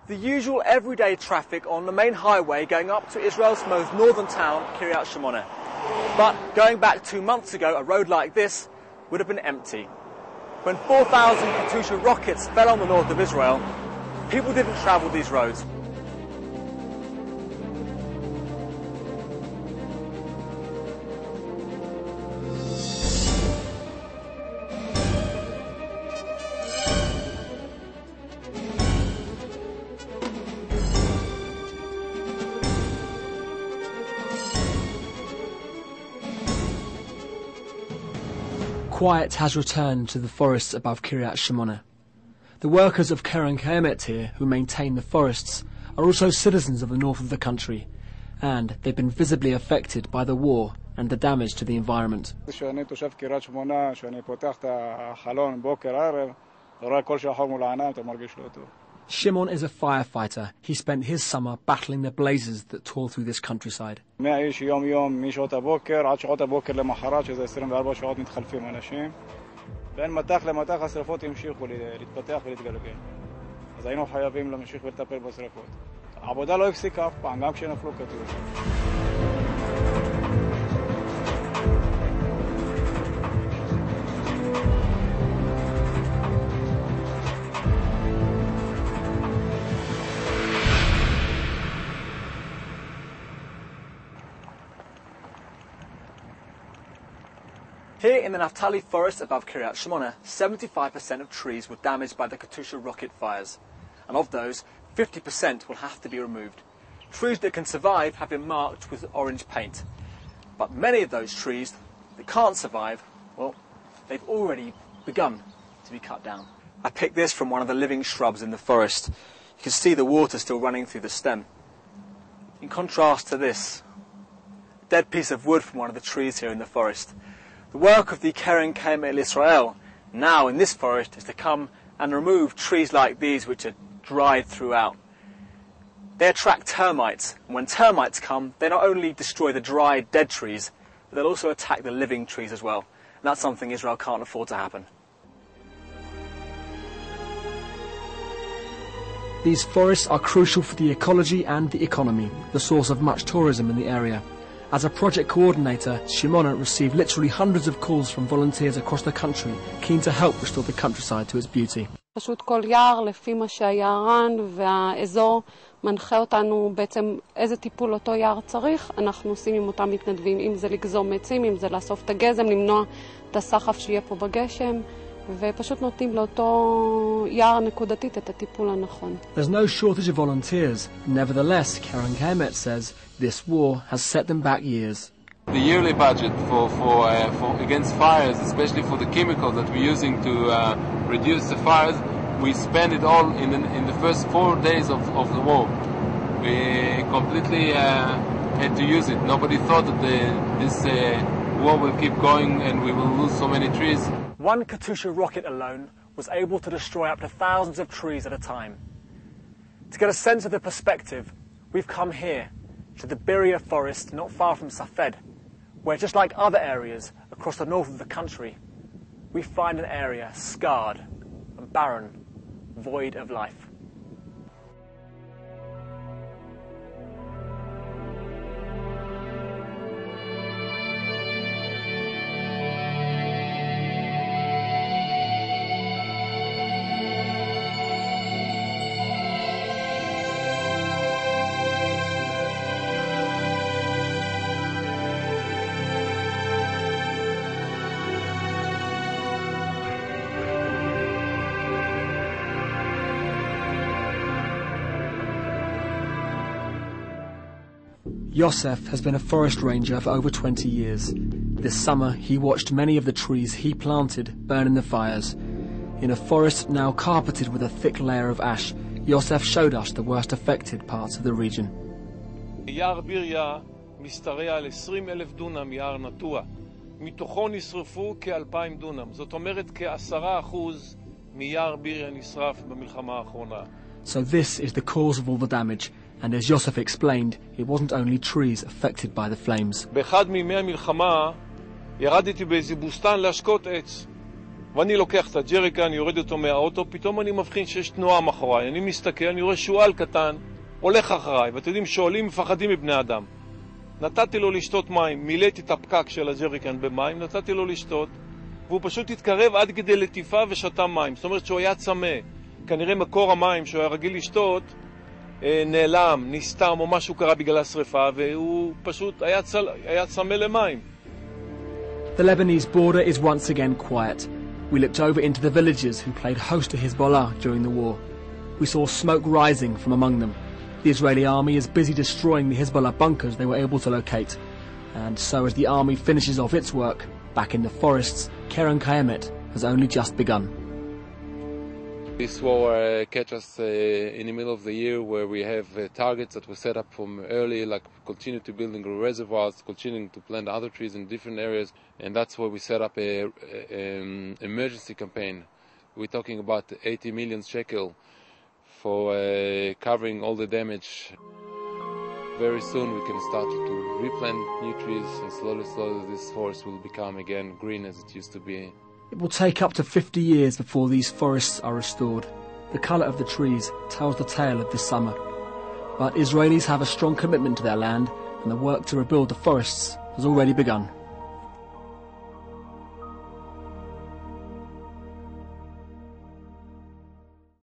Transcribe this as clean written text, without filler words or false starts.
The usual everyday traffic on the main highway going up to Israel's most northern town, Kiryat Shmona. But going back 2 months ago, a road like this would have been empty. When 4,000 Katyusha rockets fell on the north of Israel, people didn't travel these roads. Quiet has returned to the forests above Kiryat Shmona. The workers of Keren Kayemet here, who maintain the forests, are also citizens of the north of the country, and they've been visibly affected by the war and the damage to the environment. Shimon is a firefighter. He spent his summer battling the blazes that tore through this countryside. Here in the Naphtali forest above Kiryat Shmona, 75% of trees were damaged by the Katyusha rocket fires. And of those, 50% will have to be removed. Trees that can survive have been marked with orange paint. But many of those trees that can't survive, well, they've already begun to be cut down. I picked this from one of the living shrubs in the forest. You can see the water still running through the stem. In contrast to this, a dead piece of wood from one of the trees here in the forest. The work of the Keren Kayemet Israel now in this forest is to come and remove trees like these which are dried throughout. They attract termites, and when termites come, they not only destroy the dried, dead trees, but they'll also attack the living trees as well. And that's something Israel can't afford to happen. These forests are crucial for the ecology and the economy, the source of much tourism in the area. As a project coordinator, Shimona received literally hundreds of calls from volunteers across the country keen to help restore the countryside to its beauty. פשוט כל יער לפי מה שהיערן והאזור מנחה אותנו בעצם איזה טיפול אותו יער צריך, אנחנו עושים עם אותם מתנדבים, אם זה לגזום עצים, אם זה לאסוף את הגזם, למנוע את הסחף שיהיה פה בגשם, ופשוט נותנים לאותו יער נקודתית את הטיפול הנכון. There's no shortage of volunteers. Nevertheless, Keren Kayemet says this war has set them back years. The yearly budget for against fires, especially for the chemicals that we're using to reduce the fires, we spend it all in the first 4 days of the war. We completely had to use it. Nobody thought that this war will keep going and we will lose so many trees. One Katyusha rocket alone was able to destroy up to thousands of trees at a time. To get a sense of the perspective, we've come here to the Durée forest not far from Safed, where just like other areas across the north of the country, we find an area scarred and barren, void of life. Yosef has been a forest ranger for over 20 years. This summer, he watched many of the trees he planted burn in the fires. In a forest now carpeted with a thick layer of ash, Yosef showed us the worst affected parts of the region. יער ביריה משתרע על 20,000 דונם יער נטוע. מתוכו נשרפו כ-2,000 דונם. זאת אומרת כ10% מיער ביריה נשרף במלחמה האחרונה. So this is the cause of all the damage. And as Yosef explained, it wasn't only trees affected by the flames. באחד מימי המלחמה ירדתי באיזה בוסתן להשקות עץ. ואני לוקח את הג'ריקן, יורד אותו מהאוטו, פתאום אני מבחין שיש תנועה מאחוריי. אני מסתכל, אני רואה שועל קטן, הולך אחריי, ואתם יודעים, שועלים מפחדים מבני אדם. נתתי לו לשתות מים, מילאתי את הפקק של הג'ריקן במים, נתתי לו לשתות, והוא פשוט התקרב עד כדי לטיפה ושתה מים. זאת אומרת שהוא היה צמא. כנראה מקור המים שהוא היה רגיל לשתות, נעלם, נסתם או משהו קרה בגלל השריפה, והוא פשוט היה צמא למים. The Lebanese border is once again quiet. We looked over into the villages who played host to Hezbollah during the war. We saw smoke rising from among them. The Israeli army is busy destroying the Hezbollah bunkers they were able to locate. And so as the army finishes off its work, back in the forests, Keren Kayemet has only just begun. This war catch us in the middle of the year where we have targets that were set up from early, like continue to building reservoirs, continuing to plant other trees in different areas, and that's where we set up a emergency campaign. We're talking about 80 million shekel for covering all the damage. Very soon we can start to replant new trees, and slowly this forest will become again green as it used to be. It will take up to 50 years before these forests are restored. The colour of the trees tells the tale of this summer. But Israelis have a strong commitment to their land, and the work to rebuild the forests has already begun.